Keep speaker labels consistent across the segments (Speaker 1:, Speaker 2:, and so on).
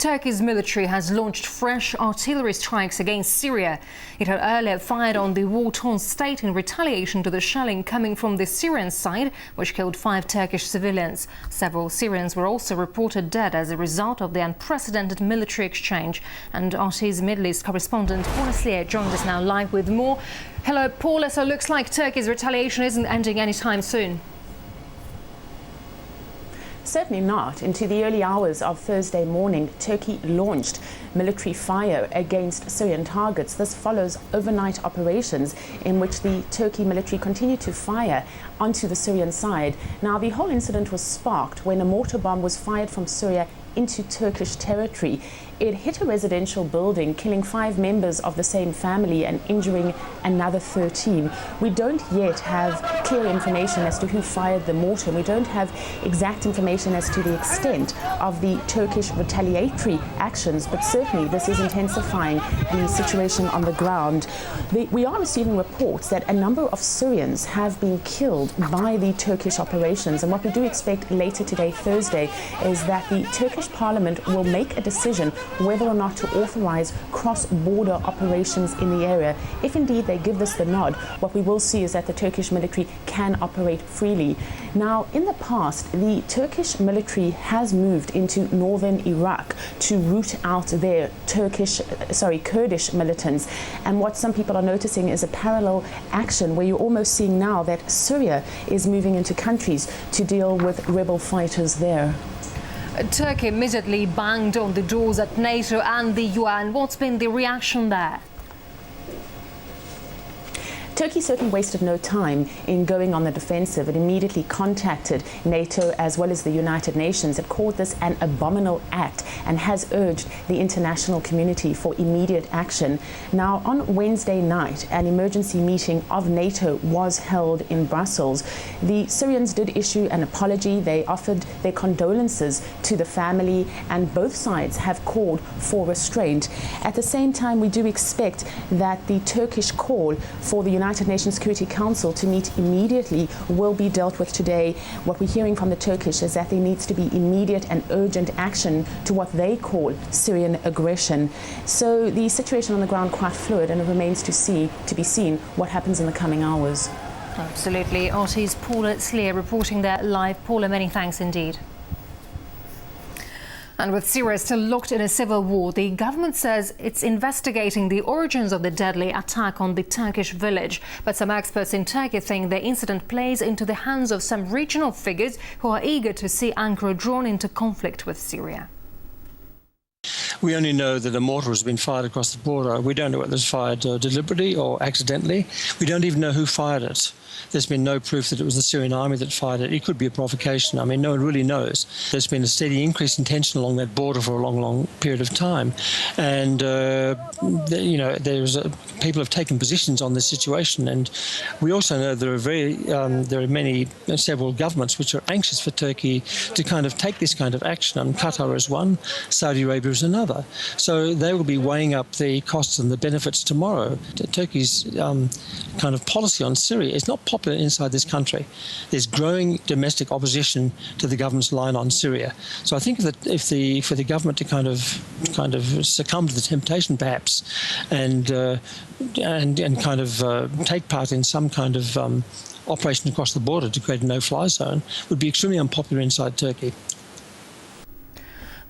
Speaker 1: Turkey's military has launched fresh artillery strikes against Syria. It had earlier fired on the war-torn state in retaliation to the shelling coming from the Syrian side, which killed 5 Turkish civilians. Several Syrians were also reported dead as a result of the unprecedented military exchange. And RT's Middle East correspondent Paula Slier joins us now live with more. Hello, Paula. So it looks like Turkey's retaliation isn't ending anytime soon.
Speaker 2: Certainly not. Into the early hours of Thursday morning, Turkey launched military fire against Syrian targets. This follows overnight operations in which the Turkey military continued to fire onto the Syrian side. Now, the whole incident was sparked when a mortar bomb was fired from Syria into Turkish territory. It hit a residential building, killing 5 members of the same family and injuring another 13. We don't yet have clear information as to who fired the mortar. We don't have exact information as to the extent of the Turkish retaliatory actions, but certainly this is intensifying the situation on the ground. We are receiving reports that a number of Syrians have been killed by the Turkish operations, and what we do expect later today, Thursday, is that the Turkish Parliament will make a decision whether or not to authorize cross-border operations in the area. If indeed they give this the nod, what we will see is that the Turkish military can operate freely. Now, in the past, the Turkish military has moved into northern Iraq to root out their Kurdish militants. And what some people are noticing is a parallel action where you're almost seeing now that Syria is moving into countries to deal with rebel fighters there.
Speaker 1: Turkey immediately banged on the doors at NATO and the UN. What's been the reaction there?
Speaker 2: Turkey certainly wasted no time in going on the defensive. It immediately contacted NATO as well as the United Nations. It called this an abominable act and has urged the international community for immediate action. Now, on Wednesday night, an emergency meeting of NATO was held in Brussels. The Syrians did issue an apology. They offered their condolences to the family, and both sides have called for restraint. At the same time, we do expect that the Turkish call for the United Nations Security Council to meet immediately will be dealt with today. What we're hearing from the Turkish is that there needs to be immediate and urgent action to what they call Syrian aggression. So the situation on the ground quite fluid, and it remains to be seen what happens in the coming hours.
Speaker 1: Absolutely. RT's Paula Slier reporting there live. Paula, many thanks indeed. And with Syria still locked in a civil war, the government says it's investigating the origins of the deadly attack on the Turkish village. But some experts in Turkey think the incident plays into the hands of some regional figures who are eager to see Ankara drawn into conflict with Syria.
Speaker 3: We only know that a mortar has been fired across the border. We don't know whether it was fired deliberately or accidentally. We don't even know who fired it. There's been no proof that it was the Syrian army that fired it. It could be a provocation. I mean, no one really knows. There's been a steady increase in tension along that border for a long, long period of time. And, people have taken positions on this situation. And we also know there are several governments which are anxious for Turkey to kind of take this kind of action. Qatar is one, Saudi Arabia is another. So they will be weighing up the costs and the benefits tomorrow. Turkey's kind of policy on Syria is not popular inside this country. There's growing domestic opposition to the government's line on Syria. So I think that for the government to kind of succumb to the temptation, perhaps, and kind of take part in some kind of operation across the border to create a no-fly zone would be extremely unpopular inside Turkey.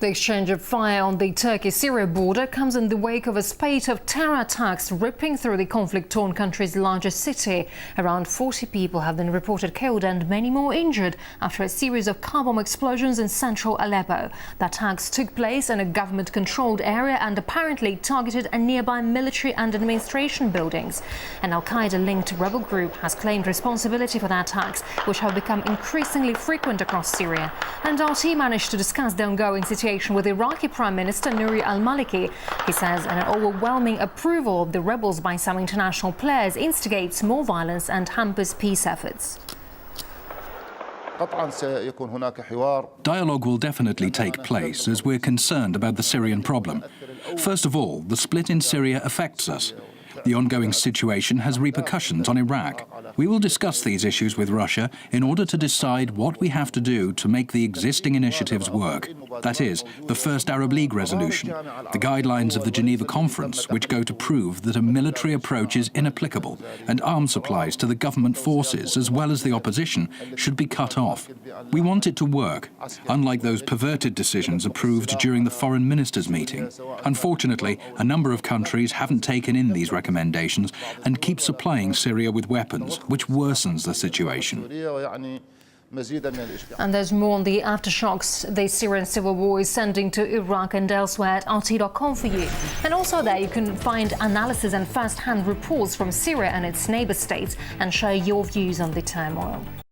Speaker 1: The exchange of fire on the Turkey-Syria border comes in the wake of a spate of terror attacks ripping through the conflict-torn country's largest city. Around 40 people have been reported killed and many more injured after a series of car bomb explosions in central Aleppo. The attacks took place in a government-controlled area and apparently targeted a nearby military and administration buildings. An al-Qaeda-linked rebel group has claimed responsibility for the attacks, which have become increasingly frequent across Syria. And RT managed to discuss the ongoing situation with Iraqi Prime Minister Nouri al-Maliki. He says an overwhelming approval of the rebels by some international players instigates more violence and hampers peace efforts.
Speaker 4: Dialogue will definitely take place as we're concerned about the Syrian problem. First of all, the split in Syria affects us. The ongoing situation has repercussions on Iraq. We will discuss these issues with Russia in order to decide what we have to do to make the existing initiatives work. That is, the first Arab League resolution, the guidelines of the Geneva Conference, which go to prove that a military approach is inapplicable and arms supplies to the government forces as well as the opposition should be cut off. We want it to work, unlike those perverted decisions approved during the foreign ministers' meeting. Unfortunately, a number of countries haven't taken in these recommendations and keep supplying Syria with weapons, which worsens the situation.
Speaker 1: And there's more on the aftershocks the Syrian civil war is sending to Iraq and elsewhere at RT.com for you. And also there you can find analysis and first-hand reports from Syria and its neighbour states and share your views on the turmoil.